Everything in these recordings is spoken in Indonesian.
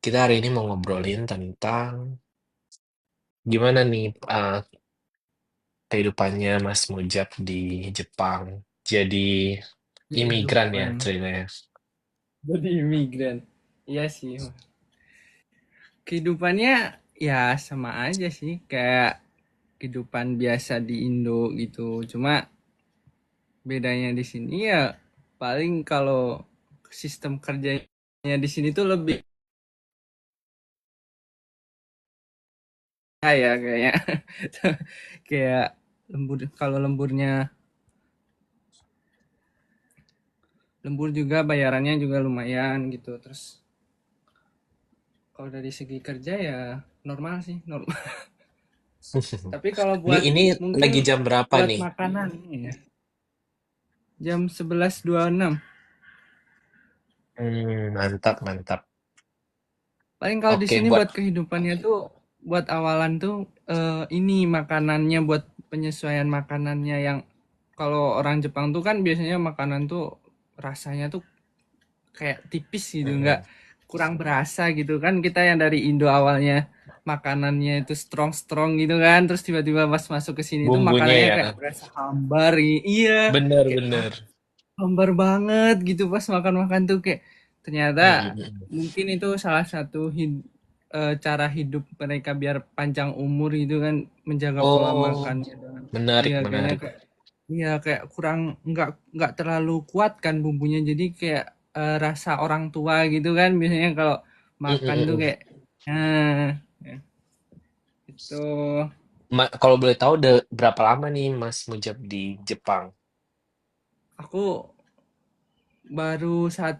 kita hari ini mau ngobrolin tentang gimana nih kehidupannya Mas Mujab di Jepang. Jadi imigran ya Kehidupan ceritanya. jadi imigran. Iya sih. Kehidupannya ya sama aja sih kayak kehidupan biasa di Indo gitu. Cuma bedanya di sini ya paling kalau sistem kerjanya di sini tuh lebih ya kayaknya kayak lembur juga bayarannya juga lumayan gitu. Terus kalau dari segi kerja ya normal sih, normal. Tapi kalau Ini buat ini lagi mungkin jam berapa buat nih? makanan ya jam 11.26. Mantap mantap. Paling kalau di Oke sini buat buat kehidupannya tuh buat awalan tuh ini makanannya buat penyesuaian makanannya yang kalau orang Jepang tuh kan biasanya makanan tuh rasanya tuh kayak tipis gitu, nggak mm, kurang berasa gitu kan kita yang dari Indo awalnya makanannya itu strong strong gitu kan terus tiba-tiba pas masuk ke sini tuh bumbunya makanannya ya. kayak berasa hambar iya kayak Bener-bener. hambar banget gitu pas makan-makan tuh kayak ternyata mungkin itu salah satu cara hidup mereka biar panjang umur gitu kan menjaga pola Oh, makannya dengan menarik iya kayaknya menarik. kayak iya kayak kurang nggak terlalu kuat kan bumbunya jadi kayak rasa orang tua gitu kan biasanya kalau Mm, makan mm, tuh mm. kayak ya, itu Kalau boleh tahu udah berapa lama nih Mas Mujab di Jepang? aku baru saat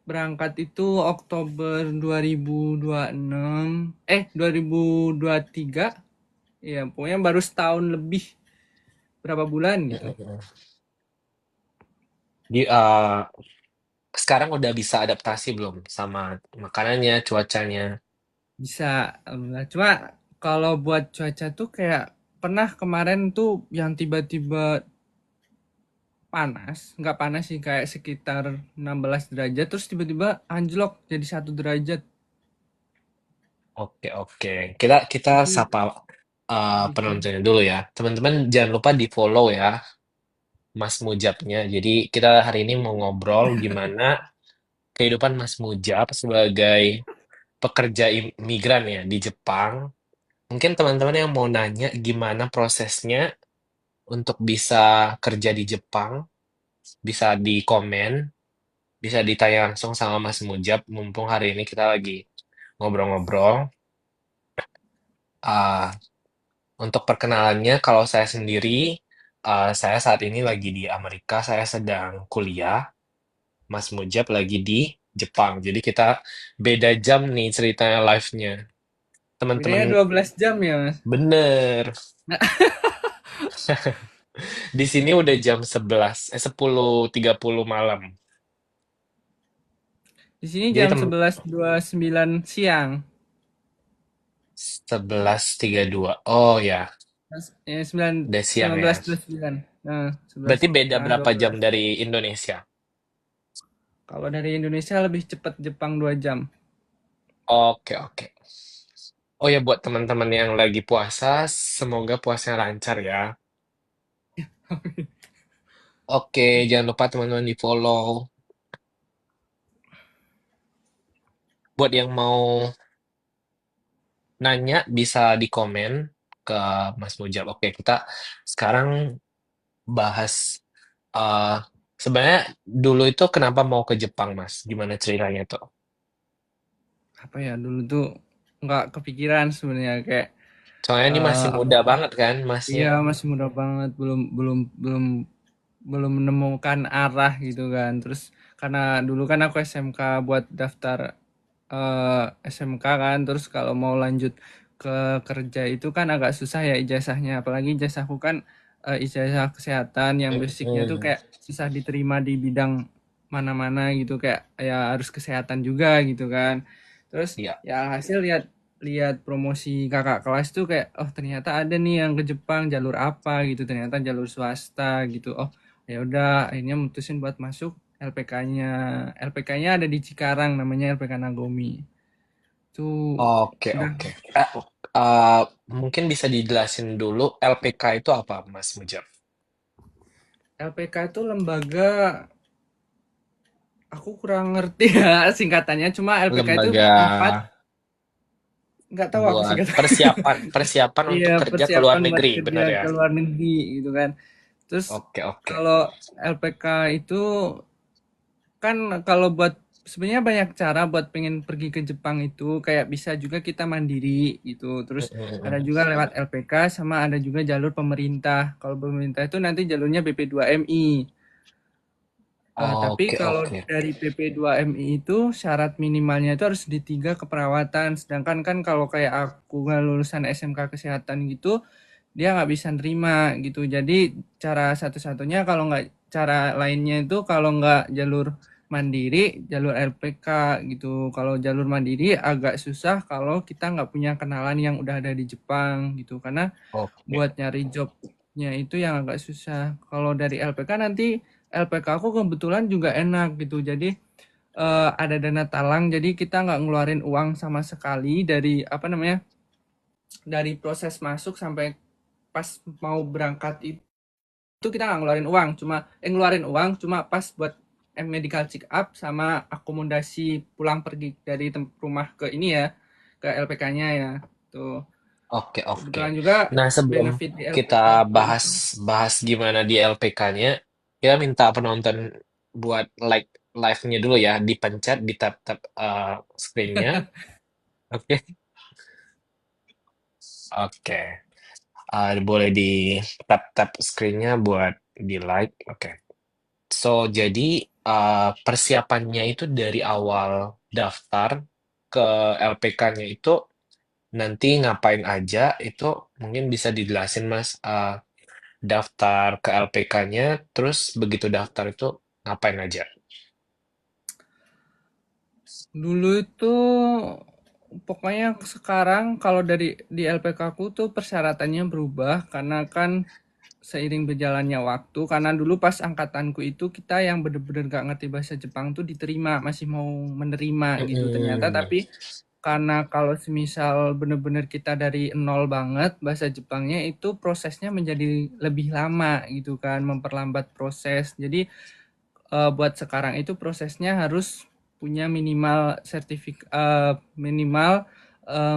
berangkat itu Oktober 2026 2023 ya pokoknya baru setahun lebih berapa bulan Mm, gitu mm, mm. Sekarang udah bisa adaptasi belum sama makanannya, cuacanya? bisa alhamdulillah. Cuma kalau buat cuaca tuh kayak pernah kemarin tuh yang tiba-tiba panas nggak panas sih kayak sekitar 16 derajat terus tiba-tiba anjlok jadi 1 derajat Oke, oke. Kita itu sapa bikin penontonnya dulu ya. Teman-teman jangan lupa di-follow ya Mas Mujabnya. Jadi kita hari ini mau ngobrol gimana kehidupan Mas Mujab sebagai pekerja migran ya di Jepang. Mungkin teman-teman yang mau nanya gimana prosesnya untuk bisa kerja di Jepang, bisa di komen, bisa ditanya langsung sama Mas Mujab, mumpung hari ini kita lagi ngobrol-ngobrol. Ah, untuk perkenalannya, kalau saya sendiri, saya saat ini lagi di Amerika, saya sedang kuliah. Mas Mujab lagi di Jepang. Jadi kita beda jam nih ceritanya live-nya. Teman-teman, bedanya 12 jam ya mas. bener. Di sini udah jam 10.30 malam. Di sini Jadi jam 11.29 siang. 11.32. Oh ya, Ya, 9, udah siang ya. 19.29. Nah, 11 Berarti beda setengah berapa jam 12. dari Indonesia? Kalau dari Indonesia lebih cepat Jepang 2 jam. Oke, oke. Oh ya, buat teman-teman yang lagi puasa, semoga puasanya lancar ya. Oke, jangan lupa teman-teman di-follow. Buat yang mau nanya, bisa di komen ke Mas Mujab. Oke, kita sekarang bahas eh sebenarnya dulu itu kenapa mau ke Jepang, Mas? Gimana ceritanya tuh? Apa ya dulu tuh nggak kepikiran sebenarnya kayak Soalnya ini masih apa muda banget kan, Masnya? iya masih muda banget belum belum belum belum menemukan arah gitu kan terus karena dulu kan aku SMK buat daftar SMK kan terus kalau mau lanjut ke kerja itu kan agak susah ya ijazahnya apalagi ijazahku kan ijazah kesehatan yang basicnya tuh Mm-mm. kayak susah diterima di bidang mana-mana gitu kayak ya harus kesehatan juga gitu kan terus Iya. ya hasil lihat lihat promosi kakak kelas tuh kayak oh ternyata ada nih yang ke Jepang jalur apa gitu ternyata jalur swasta gitu oh ya udah akhirnya mutusin buat masuk LPK-nya LPK-nya ada di Cikarang namanya LPK Nagomi Itu Oke, udah. oke. Eh, mungkin bisa dijelasin dulu LPK itu apa, Mas Mujab? LPK itu lembaga, aku kurang ngerti ya singkatannya, cuma LPK itu Lembaga tempat, nggak tahu aku buat singkatan. persiapan persiapan Iya, untuk kerja ke luar persiapan buat negeri, kerja benar ya? ke luar negeri gitu kan. Terus Oke, oke. kalau LPK itu kan, kalau buat sebenarnya banyak cara buat pengen pergi ke Jepang itu, kayak bisa juga kita mandiri gitu. Terus ada Mm-mm. juga lewat LPK, sama ada juga jalur pemerintah. Kalau pemerintah itu nanti jalurnya BP2MI. Tapi Oke, kalau oke. dari PP2MI itu syarat minimalnya itu harus D3 keperawatan. Sedangkan kan kalau kayak aku nggak lulusan SMK kesehatan gitu, dia nggak bisa nerima gitu. Jadi cara satu-satunya, kalau nggak, cara lainnya itu kalau nggak jalur mandiri, jalur LPK gitu. Kalau jalur mandiri agak susah kalau kita nggak punya kenalan yang udah ada di Jepang gitu, karena Oke. buat nyari jobnya itu yang agak susah. Kalau dari LPK nanti, LPK aku kebetulan juga enak gitu. Jadi ada dana talang, jadi kita nggak ngeluarin uang sama sekali dari apa namanya, dari proses masuk sampai pas mau berangkat itu kita nggak ngeluarin uang, cuma ngeluarin uang cuma pas buat medical check up sama akomodasi pulang pergi dari rumah ke ini ya, ke LPK-nya ya. Tuh. Oke, oke. Kebetulan juga Nah, sebelum benefit di LPK kita aku bahas itu. bahas gimana di LPK-nya, kita minta penonton buat like live-nya dulu ya, dipencet, di tap-tap screen-nya. Oke. Oke. Boleh di tap-tap screen-nya buat di like. Oke. So, jadi persiapannya itu dari awal daftar ke LPK-nya itu nanti ngapain aja, itu mungkin bisa dijelasin, Mas. Daftar ke LPK-nya, terus begitu daftar itu ngapain aja? Dulu itu pokoknya sekarang kalau dari di LPK aku tuh persyaratannya berubah, karena kan seiring berjalannya waktu, karena dulu pas angkatanku itu kita yang bener-bener gak ngerti bahasa Jepang tuh diterima, masih mau menerima gitu ternyata. Mm-mm. Tapi karena kalau semisal bener-bener kita dari nol banget, bahasa Jepangnya itu prosesnya menjadi lebih lama gitu kan, memperlambat proses. Jadi buat sekarang itu prosesnya harus punya minimal minimal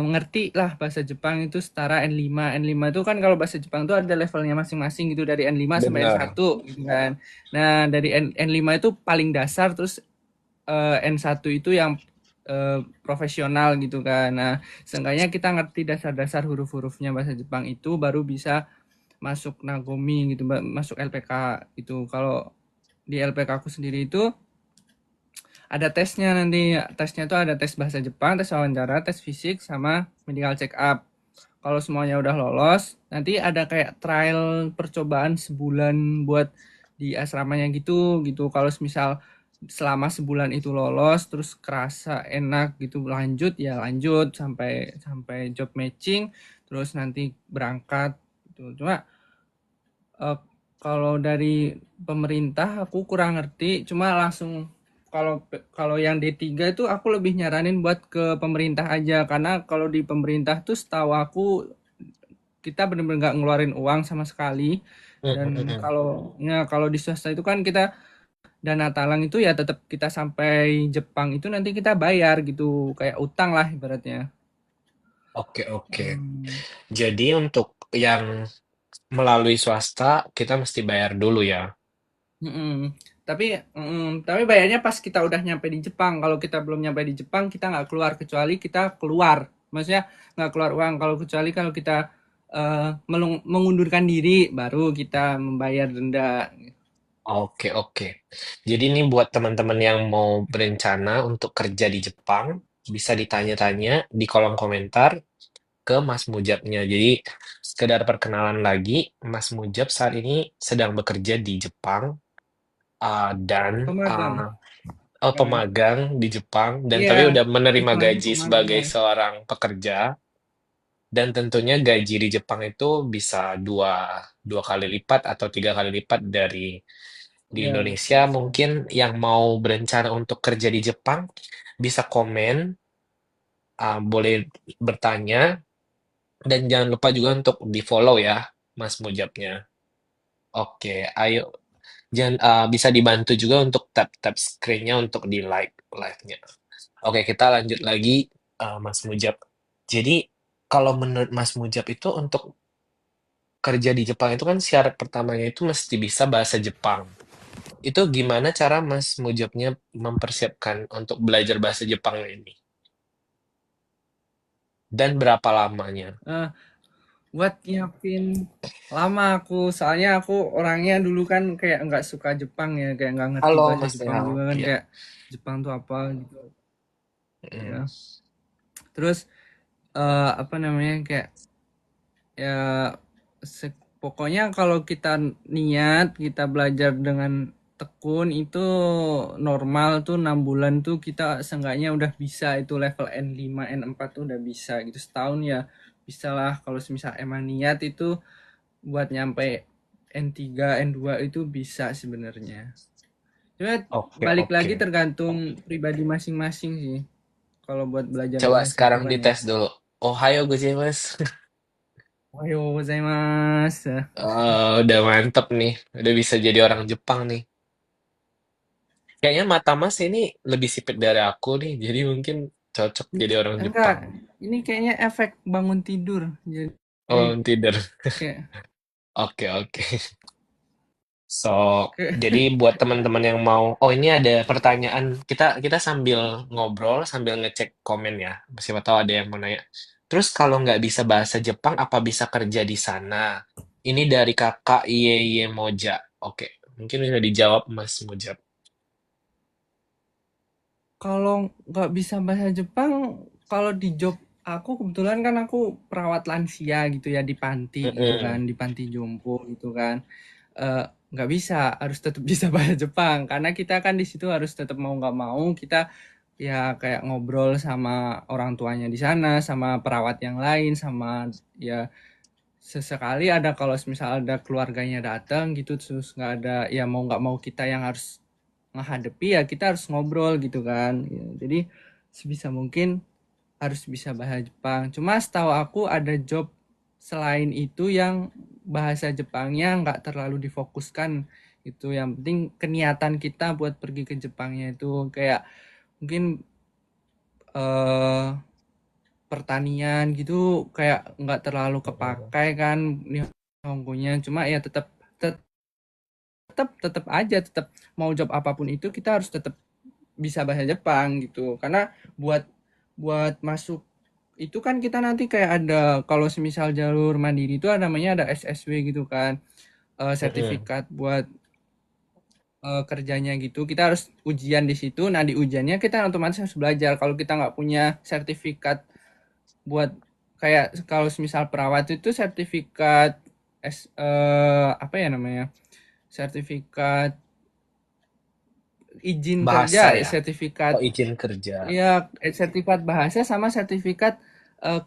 ngerti lah bahasa Jepang itu setara N5. N5 itu kan kalau bahasa Jepang itu ada levelnya masing-masing gitu, dari N5 sampai Benar. N1 gitu kan. Nah, dari N5 itu paling dasar, terus N1 itu yang profesional gitu kan. Nah, seenggaknya kita ngerti dasar-dasar huruf-hurufnya bahasa Jepang itu baru bisa masuk Nagomi gitu, masuk LPK itu. Kalau di LPK aku sendiri itu ada tesnya nanti. Tesnya tuh ada tes bahasa Jepang, tes wawancara, tes fisik, sama medical check up. Kalau semuanya udah lolos, nanti ada kayak trial percobaan sebulan buat di asramanya gitu gitu. Kalau misal selama sebulan itu lolos, terus kerasa enak gitu, lanjut ya lanjut sampai sampai job matching, terus nanti berangkat gitu. Cuma eh, kalau dari pemerintah aku kurang ngerti, cuma langsung kalau kalau yang D3 itu aku lebih nyaranin buat ke pemerintah aja, karena kalau di pemerintah tuh setahu aku kita bener-bener nggak ngeluarin uang sama sekali. Dan Mm-mm. kalau di swasta itu kan kita dana talang itu ya tetap kita sampai Jepang itu nanti kita bayar gitu, kayak utang lah ibaratnya. Oke, oke. Hmm. Jadi untuk yang melalui swasta, kita mesti bayar dulu ya. Mm-mm. Tapi bayarnya pas kita udah nyampe di Jepang. Kalau kita belum nyampe di Jepang, kita nggak keluar, kecuali kita keluar. Maksudnya nggak keluar uang. Kalau kecuali kalau kita mengundurkan diri, baru kita membayar denda. Oke, oke. Jadi ini buat teman-teman yang mau berencana untuk kerja di Jepang, bisa ditanya-tanya di kolom komentar ke Mas Mujabnya. Jadi sekedar perkenalan lagi, Mas Mujab saat ini sedang bekerja di Jepang dan Pemagang, kan? pemagang di Jepang dan Iya, tapi udah menerima hitungannya gaji sebagai pemagang. seorang pekerja dan tentunya gaji di Jepang itu bisa dua kali lipat atau tiga kali lipat dari di Iya, betul Indonesia. sekali. Mungkin yang mau berencana untuk kerja di Jepang bisa komen boleh bertanya dan jangan lupa juga untuk di-follow ya Mas Mujabnya. Oke, ayo. Jangan bisa dibantu juga untuk tap-tap screen-nya untuk di like live-nya. Oke, kita lanjut lagi Mas Mujab. Jadi kalau menurut Mas Mujab itu untuk kerja di Jepang itu kan syarat pertamanya itu mesti bisa bahasa Jepang. Itu gimana cara Mas Mujabnya mempersiapkan untuk belajar bahasa Jepang ini? Dan berapa lamanya? Eh, buat nyiapin lama aku, soalnya aku orangnya dulu kan kayak nggak suka Jepang ya, kayak nggak ngerti Halo bahasa Mas Jepang Nehal. juga kan, Iya. kayak Jepang tuh apa gitu Mm. ya. Terus apa namanya, kayak ya pokoknya kalau kita niat, kita belajar dengan tekun itu normal tuh 6 bulan tuh kita seenggaknya udah bisa itu level N5 N4 tuh udah bisa gitu, setahun ya bisa lah kalau misal emang niat itu buat nyampe N3 N2 itu bisa sebenarnya. Cuma Oke, balik oke. lagi tergantung pribadi masing-masing sih kalau buat belajar Coba bahasa itu sekarang kan ya. dites dulu. Ohayo gozaimasu. Ohayou gozaimasu. Udah mantep nih. Udah bisa jadi orang Jepang nih. Kayaknya mata Mas ini lebih sipit dari aku nih. Jadi mungkin cocok jadi orang Enggak, Jepang. ini kayaknya efek bangun tidur. Jadi Oh, tidur. kayak Oke, oke. So, kayak jadi buat teman-teman yang mau, oh ini ada pertanyaan. Kita sambil ngobrol, sambil ngecek komen ya. Siapa tahu ada yang mau nanya. Terus kalau nggak bisa bahasa Jepang, apa bisa kerja di sana? Ini dari kakak Iye Moja. Oke, mungkin bisa dijawab Mas Moja. kalau nggak bisa bahasa Jepang, kalau di job aku kebetulan kan aku perawat lansia gitu ya di panti gitu kan, Mm-mm. di panti jompo gitu kan. Eh, nggak bisa, harus tetap bisa bahasa Jepang karena kita kan di situ harus tetap mau nggak mau kita ya kayak ngobrol sama orang tuanya di sana, sama perawat yang lain, sama ya sesekali ada kalau misal ada keluarganya datang gitu terus nggak ada ya mau nggak mau kita yang harus menghadapi ya kita harus ngobrol gitu kan ya, jadi sebisa mungkin harus bisa bahasa Jepang cuma setahu aku ada job selain itu yang bahasa Jepangnya nggak terlalu difokuskan itu yang penting keniatan kita buat pergi ke Jepangnya itu kayak mungkin eh pertanian gitu kayak nggak terlalu Mm-mm. kepakai kan Nihongonya cuma ya tetap tetap tetap aja tetap mau job apapun itu kita harus tetap bisa bahasa Jepang gitu karena buat buat masuk itu kan kita nanti kayak ada kalau semisal jalur mandiri itu ada namanya ada SSW gitu kan Mm-mm. sertifikat buat kerjanya gitu kita harus ujian di situ nah di ujiannya kita otomatis harus belajar kalau kita nggak punya sertifikat buat kayak kalau misal perawat itu sertifikat apa ya namanya sertifikat izin kerja Bahasa ya? sertifikat Oh, izin kerja. ya sertifikat bahasa sama sertifikat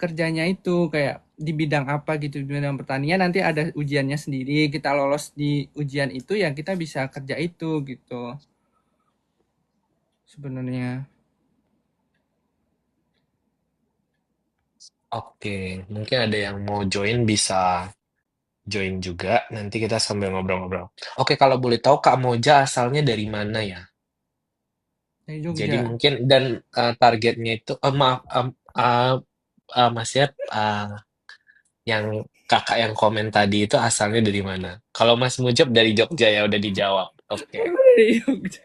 kerjanya itu kayak di bidang apa gitu di bidang pertanian nanti ada ujiannya sendiri kita lolos di ujian itu ya kita bisa kerja itu gitu sebenarnya. Oke, mungkin ada yang mau join bisa join juga. Nanti kita sambil ngobrol-ngobrol. Oke, kalau boleh tahu Kak Moja asalnya dari mana ya? Dari Jadi Jogja. mungkin dan targetnya itu, maaf, Mas Yap, yang kakak yang komen tadi itu asalnya dari mana? Kalau Mas Mujab dari Jogja ya udah dijawab. Oke. Emang dari Jogja.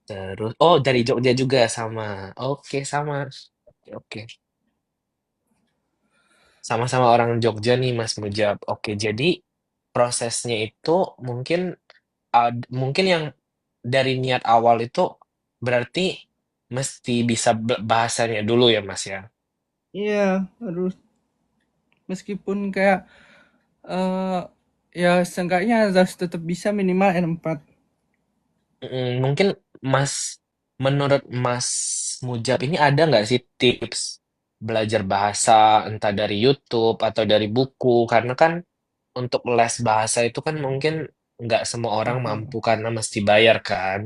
Terus, oh dari Jogja juga sama. Oke, sama. Oke. Sama-sama orang Jogja nih Mas Mujab. Oke, jadi prosesnya itu mungkin mungkin yang dari niat awal itu berarti mesti bisa bahasanya dulu ya Mas ya. Iya harus meskipun kayak eh ya seenggaknya harus tetap bisa minimal N4. Mungkin Mas, menurut Mas Mujab ini ada nggak sih tips belajar bahasa entah dari YouTube atau dari buku? Karena kan untuk les bahasa itu kan mungkin nggak semua orang Mahal. mampu karena mesti bayar kan.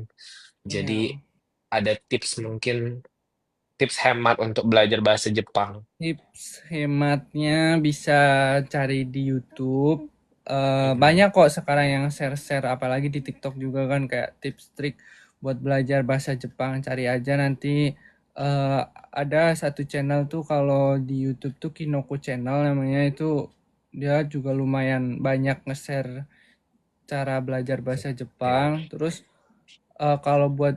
Jadi Iya. ada tips mungkin tips hemat untuk belajar bahasa Jepang. Tips hematnya bisa cari di YouTube. Mm-mm. Banyak kok sekarang yang share-share, apalagi di TikTok juga kan kayak tips trik buat belajar bahasa Jepang. Cari aja nanti eh, ada satu channel tuh kalau di YouTube tuh Kinoko Channel namanya itu dia juga lumayan banyak nge-share cara belajar bahasa Ya. Jepang. Terus kalau buat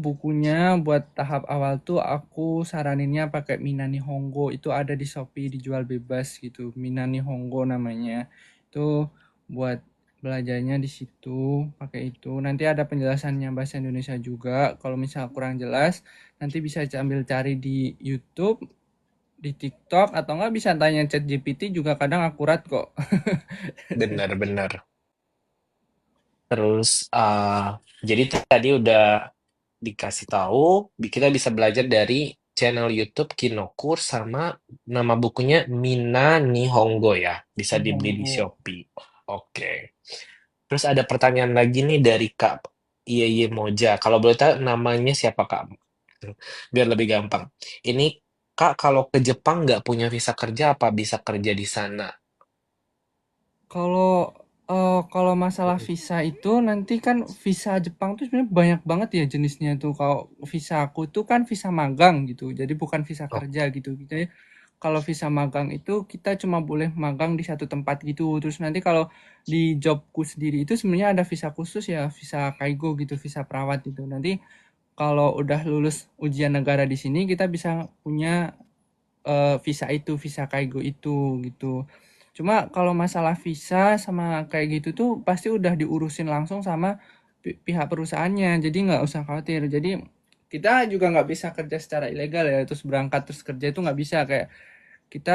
bukunya buat tahap awal tuh aku saraninnya pakai Minani Hongo. Itu ada di Shopee dijual bebas gitu. Minani Hongo namanya. Itu buat belajarnya di situ pakai itu. Nanti ada penjelasannya bahasa Indonesia juga. Kalau misal kurang jelas, nanti bisa ambil cari di YouTube, di TikTok atau nggak bisa tanya ChatGPT juga kadang akurat kok. Benar-benar. Terus jadi tadi udah dikasih tahu kita bisa belajar dari channel YouTube Kinokur sama nama bukunya Mina Nihongo ya. Bisa dibeli di Nihongo. Shopee. Oke. Terus ada pertanyaan lagi nih dari Kak Iye Moja. Kalau boleh tahu namanya siapa Kak? Biar lebih gampang. Ini Kak kalau ke Jepang nggak punya visa kerja apa bisa kerja di sana? Kalau kalau masalah visa itu nanti kan visa Jepang tuh sebenarnya banyak banget ya jenisnya tuh. Kalau visa aku tuh kan visa magang gitu, jadi bukan visa Oh, kerja gitu. Jadi kalau visa magang itu kita cuma boleh magang di satu tempat gitu. Terus nanti kalau di jobku sendiri itu sebenarnya ada visa khusus ya, visa kaigo gitu, visa perawat gitu. Nanti kalau udah lulus ujian negara di sini kita bisa punya visa itu, visa kaigo itu gitu. Cuma kalau masalah visa sama kayak gitu tuh pasti udah diurusin langsung sama pihak perusahaannya. Jadi nggak usah khawatir. Jadi kita juga nggak bisa kerja secara ilegal ya, terus berangkat terus kerja itu nggak bisa kayak kita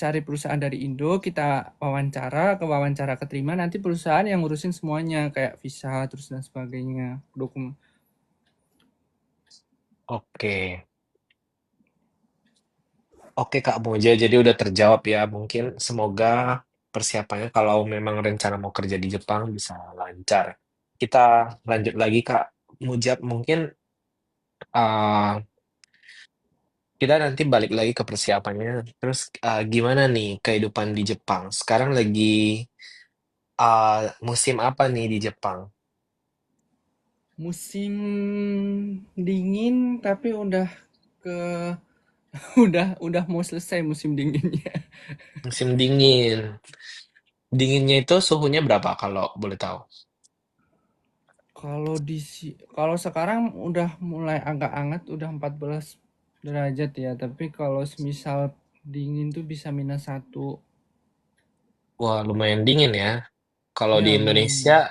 cari perusahaan dari Indo, kita wawancara keterima, nanti perusahaan yang ngurusin semuanya kayak visa terus dan sebagainya, dokumen. oke. Oke Kak Moja, jadi udah terjawab ya. Mungkin semoga persiapannya kalau memang rencana mau kerja di Jepang bisa lancar. Kita lanjut lagi Kak Mujab, mungkin uh, kita nanti balik lagi ke persiapannya. Terus gimana nih kehidupan di Jepang? Sekarang lagi musim apa nih di Jepang? Musim dingin tapi udah ke udah mau selesai musim dinginnya. Musim dingin. Dinginnya itu suhunya berapa kalau boleh tahu? Kalau sekarang udah mulai agak hangat, udah 14 derajat ya, tapi kalau semisal dingin tuh bisa -1. Wah, lumayan dingin ya. Kalau di Ya Indonesia, lumayan.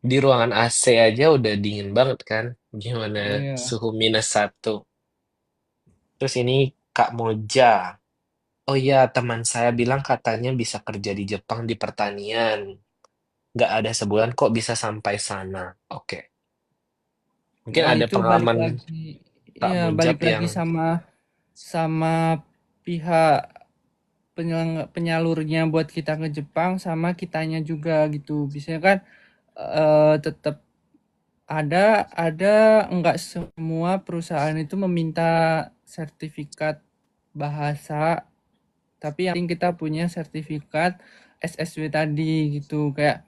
di ruangan AC aja udah dingin banget kan? Gimana Iya. suhu -1? Terus ini Kak Moja. Oh iya, teman saya bilang katanya bisa kerja di Jepang di pertanian. Nggak ada sebulan kok bisa sampai sana. Oke. Mungkin Ya ada itu balik pengalaman lagi. Kak Ya Mujab balik lagi yang sama sama pihak penyalurnya buat kita ke Jepang sama kitanya juga gitu. Biasanya kan tetap ada enggak semua perusahaan itu meminta sertifikat bahasa, tapi yang penting kita punya sertifikat SSW tadi gitu kayak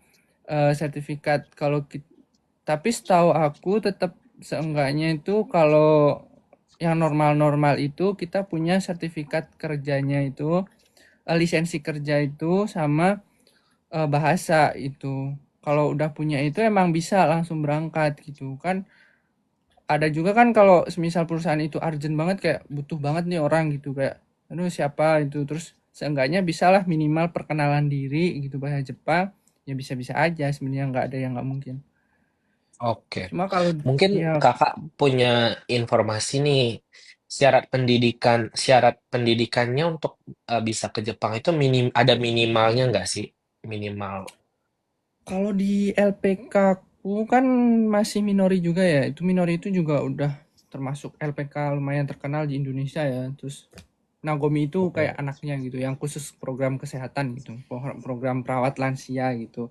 sertifikat kalau tapi setahu aku tetap seenggaknya itu kalau yang normal-normal itu kita punya sertifikat kerjanya itu lisensi kerja itu sama bahasa itu. Kalau udah punya itu emang bisa langsung berangkat gitu kan. Ada juga kan kalau semisal perusahaan itu urgent banget kayak butuh banget nih orang gitu kayak aduh siapa itu terus seenggaknya bisalah minimal perkenalan diri gitu bahasa Jepang ya bisa-bisa aja sebenarnya nggak ada yang nggak mungkin. oke. Cuma kalau Mungkin ya Kakak punya informasi nih, syarat pendidikannya untuk bisa ke Jepang itu ada minimalnya nggak sih? Minimal. kalau di LPK ku kan masih minori juga ya. Itu minori itu juga udah termasuk LPK lumayan terkenal di Indonesia ya. Terus Nagomi itu kayak Mm, anaknya gitu, yang khusus program kesehatan gitu, program perawat lansia gitu.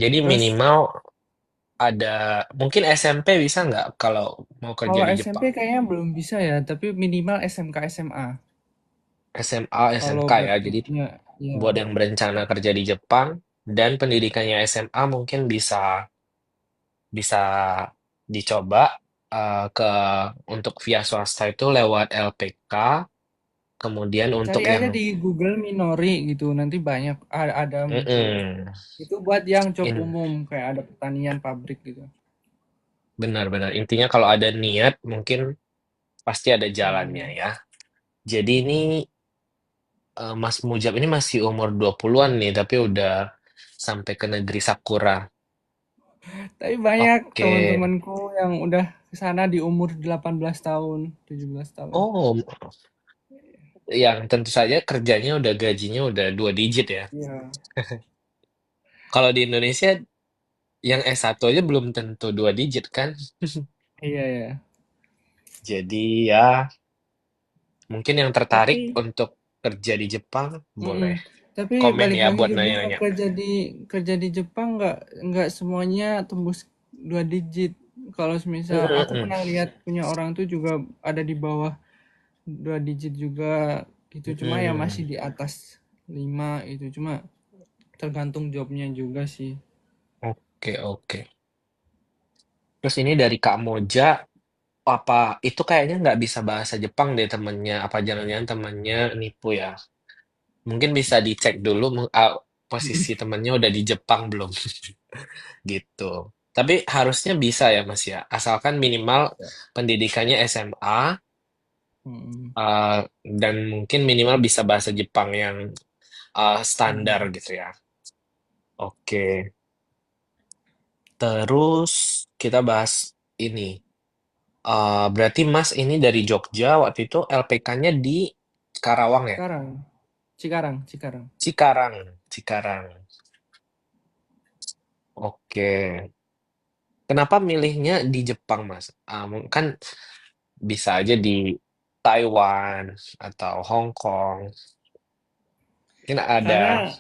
Jadi Terus minimal ada mungkin SMP bisa nggak kalau mau kerja Kalau di SMP Jepang? kayaknya belum bisa ya, tapi minimal SMK SMA. SMA, Kalau SMK buat ya. Jadi ya, ya. buat yang berencana kerja di Jepang dan pendidikannya SMA mungkin bisa bisa dicoba ke untuk via swasta itu lewat LPK, kemudian untuk Cari yang aja di Google Minori gitu, nanti banyak ada muncul. mm-mm, Itu buat yang job in umum kayak ada pertanian pabrik gitu. benar-benar intinya kalau ada niat mungkin pasti ada jalannya Hmm. ya. Jadi ini Mas Mujab ini masih umur 20-an nih tapi udah sampai ke negeri Sakura. Tapi banyak Oke. teman-temanku yang udah ke sana di umur 18 tahun, 17 tahun. Oh, yang tentu saja kerjanya udah gajinya udah 2 digit ya. Iya, Kalau di Indonesia yang S1 aja belum tentu 2 digit kan. iya ya. Jadi ya mungkin yang tertarik Tapi untuk kerja di Jepang mm-mm. boleh Tapi komen balik ya lagi buat juga nanya-nanya. kerja di Jepang nggak semuanya tembus 2 digit. Kalau Mm, misal mm, aku mm. pernah lihat punya orang tuh juga ada di bawah 2 digit juga gitu. Cuma ya masih Mm, di atas 5 itu. Cuma tergantung jobnya juga sih. oke, oke. Terus ini dari Kak Moja, apa itu kayaknya nggak bisa bahasa Jepang deh temennya. Apa jangan-jangan temennya nipu ya? Mungkin bisa dicek dulu posisi temennya udah di Jepang belum gitu. Tapi harusnya bisa ya Mas ya, asalkan minimal Ya. pendidikannya SMA Mm-mm. dan mungkin minimal bisa bahasa Jepang yang standar Mm-mm. gitu ya. Oke, terus kita bahas ini. Berarti Mas ini dari Jogja waktu itu LPK-nya di Karawang ya? Sekarang, Cikarang, Cikarang. Cikarang, Cikarang. Oke. Kenapa milihnya di Jepang, Mas? Kan bisa aja di Taiwan atau Hong Kong. Mungkin ada Karena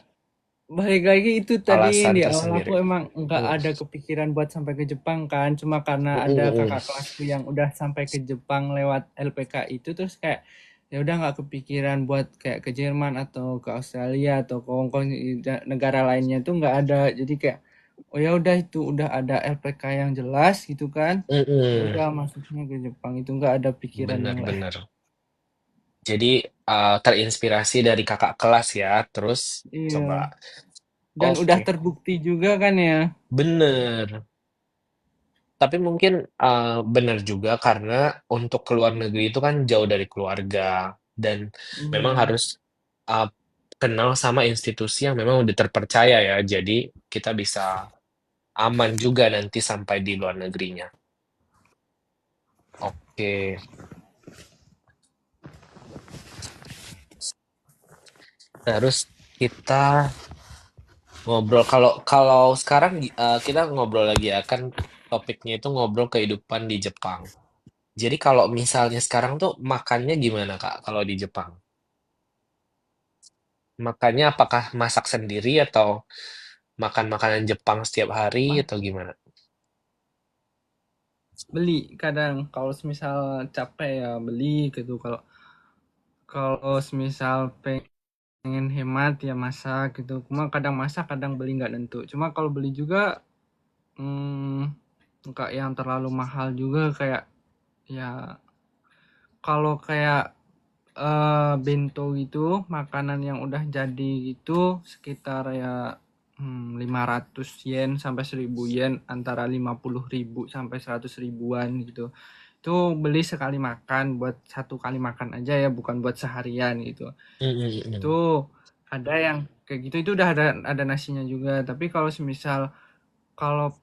balik lagi itu tadi alasan di awal aku tersendiri. emang nggak Hmm. ada kepikiran buat sampai ke Jepang kan. Cuma karena Mm, ada mm, kakak mm. kelasku yang udah sampai ke Jepang lewat LPK itu terus kayak ya udah nggak kepikiran buat kayak ke Jerman atau ke Australia atau ke Hong Kong negara lainnya tuh nggak ada. Jadi kayak oh ya udah itu udah ada LPK yang jelas gitu kan. Ya Mm-mm. udah masuknya ke Jepang itu nggak ada pikiran yang lain. Bener-bener. Jadi terinspirasi dari kakak kelas ya, terus coba. Iya. Dan udah Oke, terbukti juga kan ya. bener. Tapi mungkin benar juga karena untuk ke luar negeri itu kan jauh dari keluarga dan memang Iya. harus uh, kenal sama institusi yang memang udah terpercaya ya. Jadi kita bisa aman juga nanti sampai di luar negerinya. Oke, terus kita ngobrol kalau kalau sekarang kita ngobrol lagi ya kan topiknya itu ngobrol kehidupan di Jepang. Jadi kalau misalnya sekarang tuh makannya gimana Kak kalau di Jepang? Makannya apakah masak sendiri atau makan makanan Jepang setiap hari Mas, atau gimana? beli kadang kalau semisal capek ya beli gitu. Kalau kalau semisal pengen hemat ya masak gitu. Cuma kadang masak kadang beli nggak nentu. Cuma kalau beli juga nggak yang terlalu mahal juga kayak ya kalau kayak bento gitu makanan yang udah jadi gitu sekitar ya 500 yen sampai 1000 yen antara 50.000 sampai 100 ribuan gitu. Itu beli sekali makan buat satu kali makan aja ya bukan buat seharian gitu. Mm, mm, Itu mm. ada yang kayak gitu itu udah ada nasinya juga. Tapi kalau semisal kalau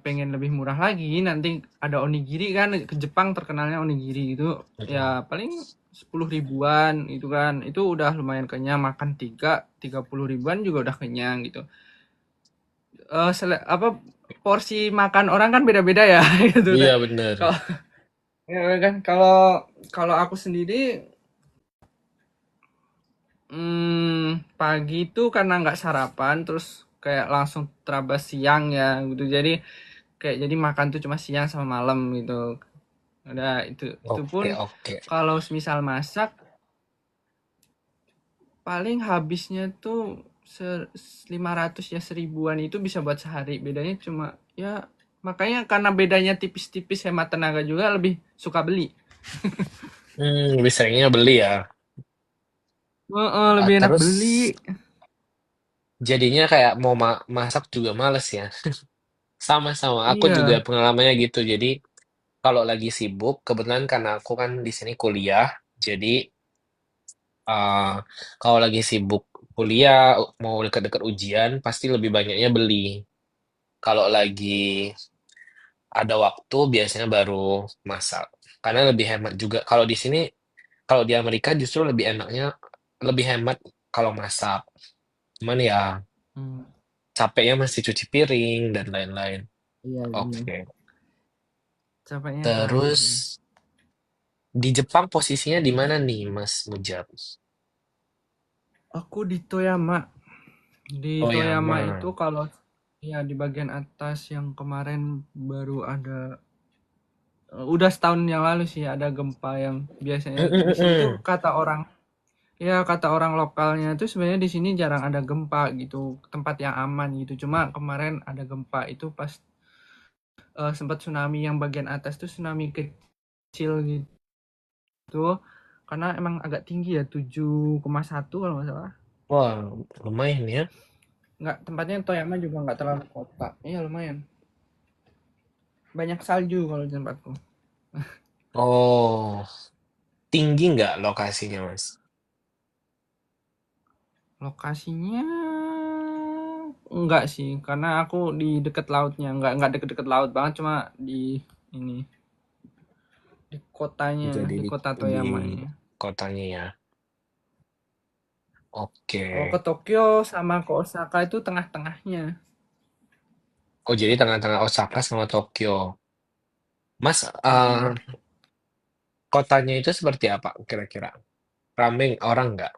pengen lebih murah lagi nanti ada onigiri kan ke Jepang terkenalnya onigiri itu ya Mm-mm. paling 10 ribuan itu kan itu udah lumayan kenyang makan 30 ribuan juga udah kenyang gitu. Apa porsi makan orang kan beda-beda ya gitu Iya nah bener. kalau ya kan kalau kalau aku sendiri pagi itu karena nggak sarapan terus kayak langsung terabas siang ya gitu jadi kayak jadi makan tuh cuma siang sama malam gitu. Udah itu pun Oke, oke. kalau semisal masak paling habisnya tuh 500 ya 1000-an itu bisa buat sehari. Bedanya cuma ya makanya karena bedanya tipis-tipis hemat tenaga juga lebih suka beli. Lebih seringnya beli ya. Heeh, Ah, lebih enak terus beli. jadinya kayak mau masak juga males ya. Sama-sama. Aku juga Iya. pengalamannya gitu. Jadi kalau lagi sibuk, kebetulan karena aku kan di sini kuliah, jadi uh, kalau lagi sibuk kuliah, mau deket-deket ujian, pasti lebih banyaknya beli. Kalau lagi ada waktu, biasanya baru masak. Karena lebih hemat juga. Kalau di sini, kalau di Amerika justru lebih enaknya, lebih hemat kalau masak. Cuman ya Hmm, capeknya masih cuci piring dan lain-lain. iya sih. Oke. Capeknya parah Terus sih. di Jepang posisinya di mana nih, Mas Mujab? Aku di Toyama. Di Oh ya, Toyama itu Ma. kalau ya di bagian atas yang kemarin baru ada udah setahun yang lalu sih ada gempa yang biasanya di sini tuh kata orang lokalnya tuh sebenarnya di sini jarang ada gempa gitu, tempat yang aman gitu. Cuma kemarin ada gempa itu pas sempat tsunami yang bagian atas tuh tsunami kecil gitu. Karena emang agak tinggi ya 7,1 kalau nggak salah. Wah, lumayan ya. Nggak, tempatnya Toyama juga nggak terlalu kota. Iya lumayan. Banyak salju kalau di tempatku. Oh, tinggi nggak lokasinya, Mas? Lokasinya enggak sih, karena aku di dekat lautnya, enggak deket-deket laut banget, cuma di ini di kotanya, Jadi di di, kota di Toyamanya. kotanya ya. Oke. Kalau ke Tokyo sama ke Osaka itu tengah-tengahnya. Oh, jadi tengah-tengah Osaka sama Tokyo. Mas, Mm-mm. kotanya itu seperti apa kira-kira? Rame orang nggak?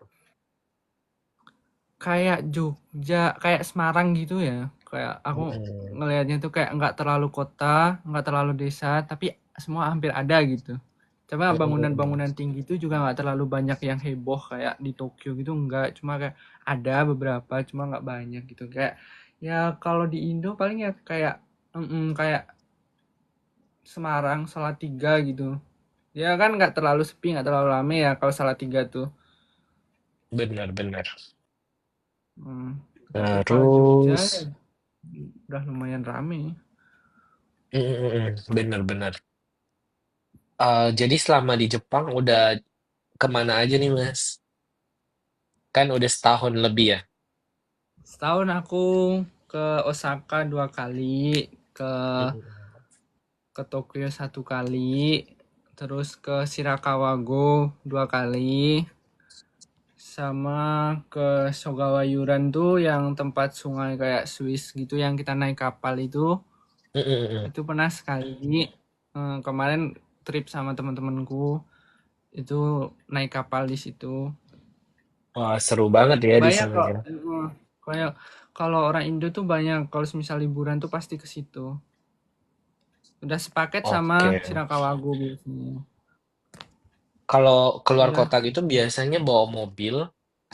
Kayak Jogja, kayak Semarang gitu ya. Kayak aku Mm-mm. ngelihatnya tuh kayak nggak terlalu kota, nggak terlalu desa, tapi semua hampir ada gitu. Cuma Mm-mm. bangunan-bangunan tinggi itu juga nggak terlalu banyak yang heboh kayak di Tokyo gitu, nggak. Cuma kayak ada beberapa, cuma nggak banyak gitu. Kayak ya kalau di Indo paling ya kayak kayak Semarang, Salatiga gitu. Ya kan nggak terlalu sepi, nggak terlalu rame ya kalau Salatiga tuh. Benar-benar. Hmm. Tapi kalau Jogja Terus, ya udah lumayan rame. benar-benar. Jadi selama di Jepang udah kemana aja nih, Mas? Kan udah setahun lebih ya. Setahun aku ke Osaka 2 kali, ke Mm-mm. Tokyo 1 kali, terus ke Shirakawa-go 2 kali, sama ke Sogawayuran tuh yang tempat sungai kayak Swiss gitu yang kita naik kapal Mm-mm. itu pernah sekali. Kemarin trip sama teman-temanku itu naik kapal di situ. Wah, seru banget ya di Banyak sana kok. ya. Kayak kalau orang Indo tuh banyak kalau misal liburan tuh pasti ke situ. Udah sepaket sama Oke. Shirakawa-go biasanya. Kalau keluar Udah. kota gitu biasanya bawa mobil,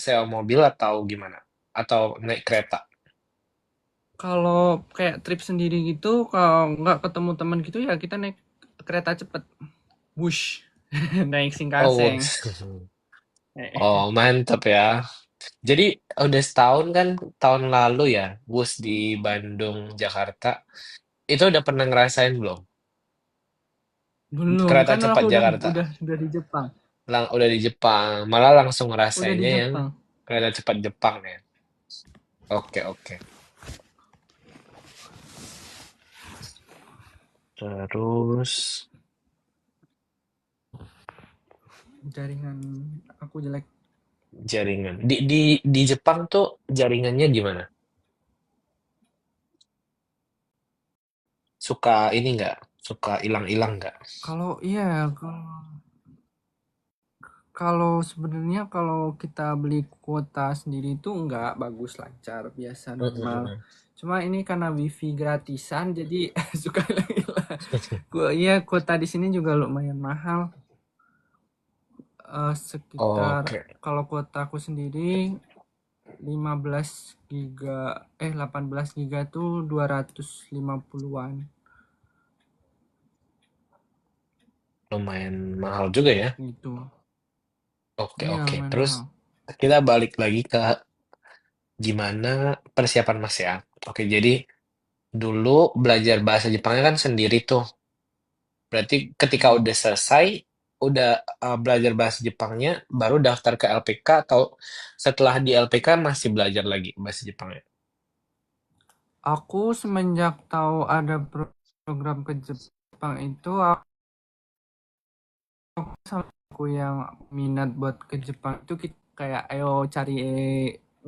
sewa mobil atau gimana? Atau naik kereta? Kalau kayak trip sendiri gitu, kalau nggak ketemu teman gitu ya kita naik kereta cepet. Wush. Naik Oh, Shinkansen. oh mantap ya. Jadi udah setahun kan tahun lalu ya, bus di Bandung, Jakarta. Itu udah pernah ngerasain belum? Belum, Kereta kan cepat aku udah Jakarta. udah udah di Jepang. Udah di Jepang, malah langsung Udah di ngerasainnya yang Jepang. kereta cepat Jepang ya. Oke, oke. Terus Jaringan aku jelek. jaringan. Di Jepang tuh jaringannya gimana? Suka ini nggak? Suka hilang-hilang nggak? Kalau iya, kalau sebenarnya kalau kita beli kuota sendiri itu nggak bagus lancar biasa Mm, mm, normal. mm. Cuma ini karena wifi gratisan jadi suka hilang. Iya, kuota di sini juga lumayan mahal. Sekitar Oke, kalau kuota aku sendiri 15 giga 18 giga tuh 250-an lumayan mahal juga ya. gitu. Oke, Iya, oke. lumayan Terus mahal. kita balik lagi ke gimana persiapan Mas ya. Oke, jadi dulu belajar bahasa Jepangnya kan sendiri tuh. Berarti ketika Hmm. udah selesai, udah belajar bahasa Jepangnya, baru daftar ke LPK atau setelah di LPK masih belajar lagi bahasa Jepangnya? Aku semenjak tahu ada program ke Jepang itu, sama aku yang minat buat ke Jepang itu kayak ayo cari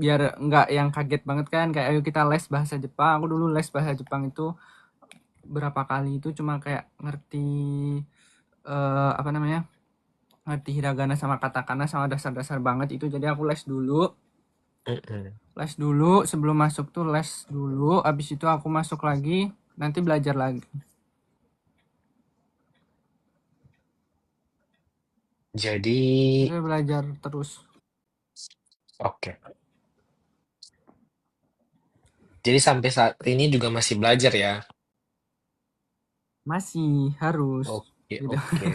biar nggak yang kaget banget kan, kayak ayo kita les bahasa Jepang. Aku dulu les bahasa Jepang itu berapa kali itu cuma kayak ngerti apa namanya, ngerti hiragana sama katakana sama dasar-dasar banget itu, jadi aku Mm-mm. les dulu sebelum masuk tuh, les dulu abis itu aku masuk lagi, nanti belajar lagi, Jadi, jadi belajar terus. oke. Jadi sampai saat ini juga masih belajar ya? Masih harus Oke, gitu. oke.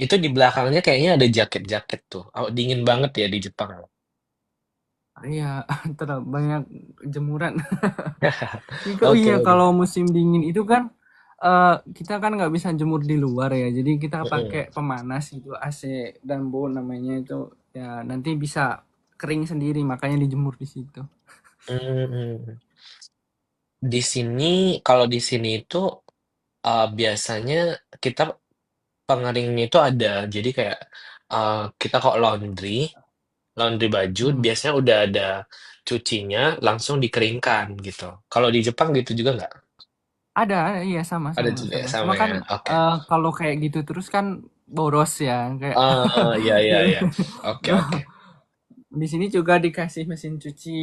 Itu di belakangnya kayaknya ada jaket-jaket tuh. Oh, dingin banget ya di Jepang. Iya, terlalu banyak jemuran. Oh Oke, iya, oke. kalau musim dingin itu kan kita kan nggak bisa jemur di luar ya. Jadi kita pakai Mm-mm. pemanas gitu, AC Danbo namanya itu. Ya nanti bisa kering sendiri, makanya dijemur di situ. Mm-mm. Di sini, kalau di sini itu biasanya kita pengeringnya itu ada. Jadi kayak kita kok laundry baju, Hmm. biasanya udah ada cucinya, langsung dikeringkan gitu. Kalau di Jepang gitu juga nggak? Ada, iya sama Ada sama juga sama. Cuma sama kan ya. Oke. kalau kayak gitu terus kan boros ya, kayak Iya, iya, gitu. iya. Oke, oke. Di sini juga dikasih mesin cuci,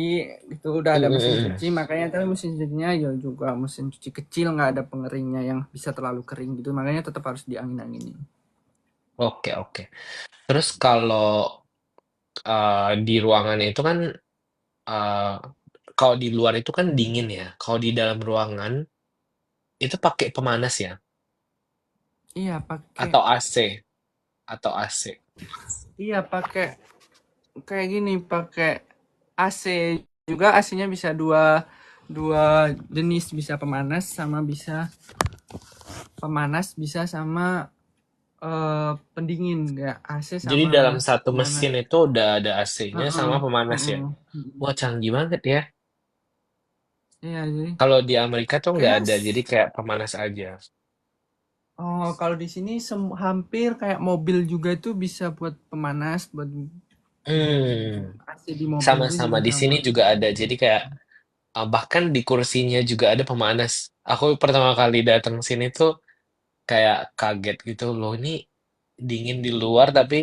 itu udah Mm, ada mm, mesin mm. cuci, makanya tapi mesin cucinya ya juga mesin cuci kecil, nggak ada pengeringnya yang bisa terlalu kering gitu, makanya tetap harus diangin-anginin. Oke, oke. Terus kalau di ruangan itu kan eh, kalau di luar itu kan dingin ya. Kalau di dalam ruangan itu pakai pemanas ya Iya pakai, atau AC atau AC. iya pakai kayak gini, pakai AC juga, AC-nya bisa dua dua jenis, bisa pemanas bisa sama pendingin, kayak AC Jadi sama dalam satu pemanas. mesin itu udah ada AC-nya sama Heeh, pemanas ya. heeh, Wah, heeh. canggih banget ya. Iya jadi Kalau di Amerika tuh nggak kayak ada, jadi kayak pemanas aja. oh kalau di sini hampir kayak mobil juga itu bisa buat pemanas, buat Hmm, AC di mobil itu sama-sama juga di sama. sini juga ada. Jadi kayak bahkan di kursinya juga ada pemanas. Aku pertama kali datang sini tuh kayak kaget gitu loh, ini dingin di luar tapi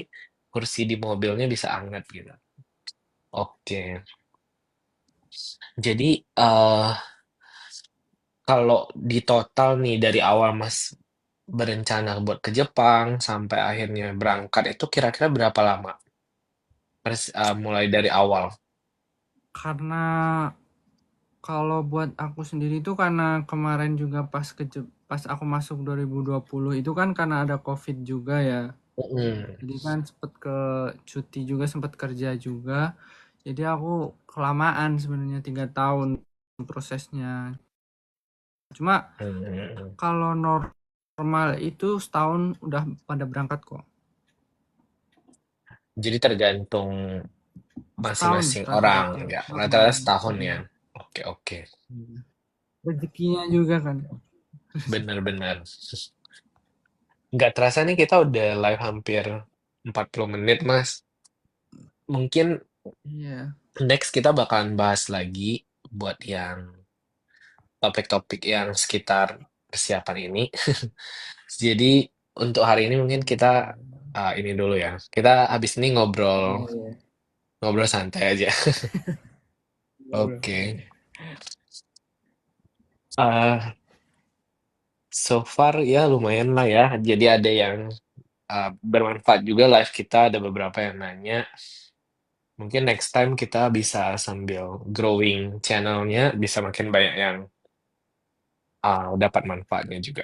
kursi di mobilnya bisa hangat gitu. Oke. Jadi kalau di total nih dari awal Mas berencana buat ke Jepang sampai akhirnya berangkat itu kira-kira berapa lama? Mulai dari awal. Karena kalau buat aku sendiri itu karena kemarin juga pas aku masuk 2020 itu kan karena ada COVID juga ya. Mm-mm. Jadi kan sempet ke cuti juga, sempet kerja juga. Jadi aku kelamaan sebenarnya 3 tahun prosesnya. Cuma Mm-mm. kalau normal itu setahun udah pada berangkat kok. Jadi tergantung Setahun masing-masing orang rata-rata. ya. Heeh, Rata-rata setahun heeh. ya. Oke, oke. Rezekinya juga kan. Benar-benar. Nggak terasa nih kita udah live hampir 40 menit, Mas. Mungkin Iya. next kita bakalan bahas lagi buat yang topik-topik yang sekitar persiapan ini. Jadi untuk hari ini mungkin kita ini dulu ya. Kita habis ini ngobrol Iya, iya. ngobrol santai aja. Ngobrol Oke. santai. Eh, so far ya lumayan lah ya. Jadi ada yang bermanfaat juga live kita, ada beberapa yang nanya. Mungkin next time kita bisa sambil growing channelnya, bisa makin banyak yang dapat manfaatnya juga.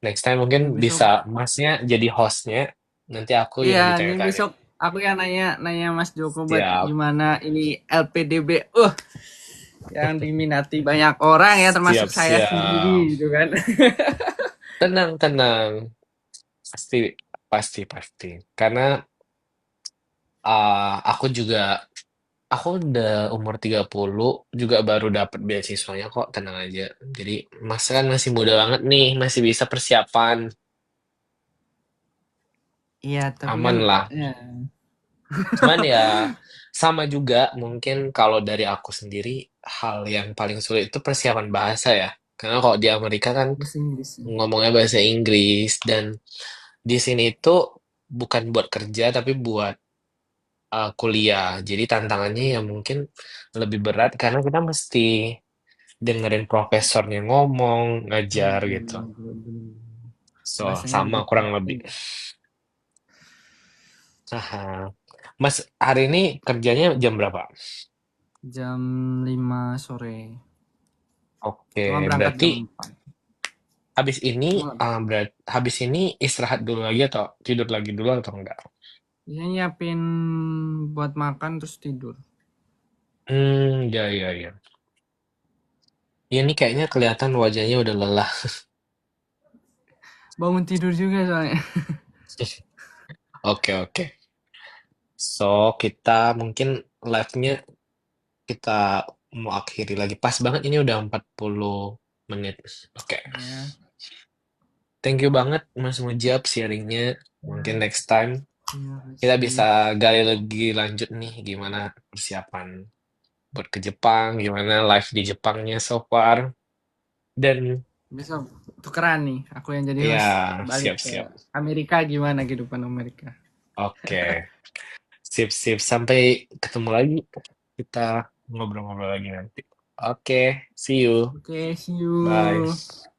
Next time mungkin Ya, besok. bisa masnya jadi hostnya, nanti aku Iya, yang ini ditanya-tanya. besok aku yang nanya nanya Mas Joko buat Siap, gimana ini LPDB. Yang diminati banyak orang ya, termasuk siap, saya siap. sendiri gitu kan. Tenang, tenang. Pasti, pasti, pasti. Karena aku juga, aku udah umur 30 juga baru dapat beasiswanya kok, tenang aja. Jadi, Mas kan masih muda banget nih, masih bisa persiapan. Iya, tapi kan Aman lah. ya, Cuman ya, sama juga mungkin kalau dari aku sendiri, hal yang paling sulit itu persiapan bahasa ya. Karena kalau di Amerika kan bahasa Inggris. ngomongnya bahasa Inggris, dan di sini itu bukan buat kerja tapi buat kuliah. Jadi tantangannya ya mungkin lebih berat karena kita mesti dengerin profesornya ngomong, Iya, ngajar gitu. benar, benar, benar. So, Bahasanya sama lebih kurang lebih. penting. Aha. Mas, hari ini kerjanya jam berapa? Jam 5 sore. Oke, Cuma berangkat berarti jam 4. habis ini Cuma habis ini istirahat dulu lagi atau tidur lagi dulu atau enggak? biasanya nyiapin buat makan terus tidur. Ya, ya, ya. Ya, ini kayaknya kelihatan wajahnya udah lelah. Bangun tidur juga soalnya. Oke, oke. So, kita mungkin live-nya kita mau akhiri lagi. Pas banget ini udah 40 menit. Oke. Ya, Thank you banget Mas Mujab sharingnya. Mungkin ya, next time terima kita kasih. bisa gali lagi lanjut nih gimana persiapan buat ke Jepang, gimana live di Jepangnya so far. Dan Besok tukeran nih, aku yang jadi ya, host balik ke siap-siap. Amerika gimana kehidupan Amerika. Oke. Sip-sip. Sampai ketemu lagi. Kita ngobrol-ngobrol lagi nanti. Oke, see you. Oke, see Bye. you.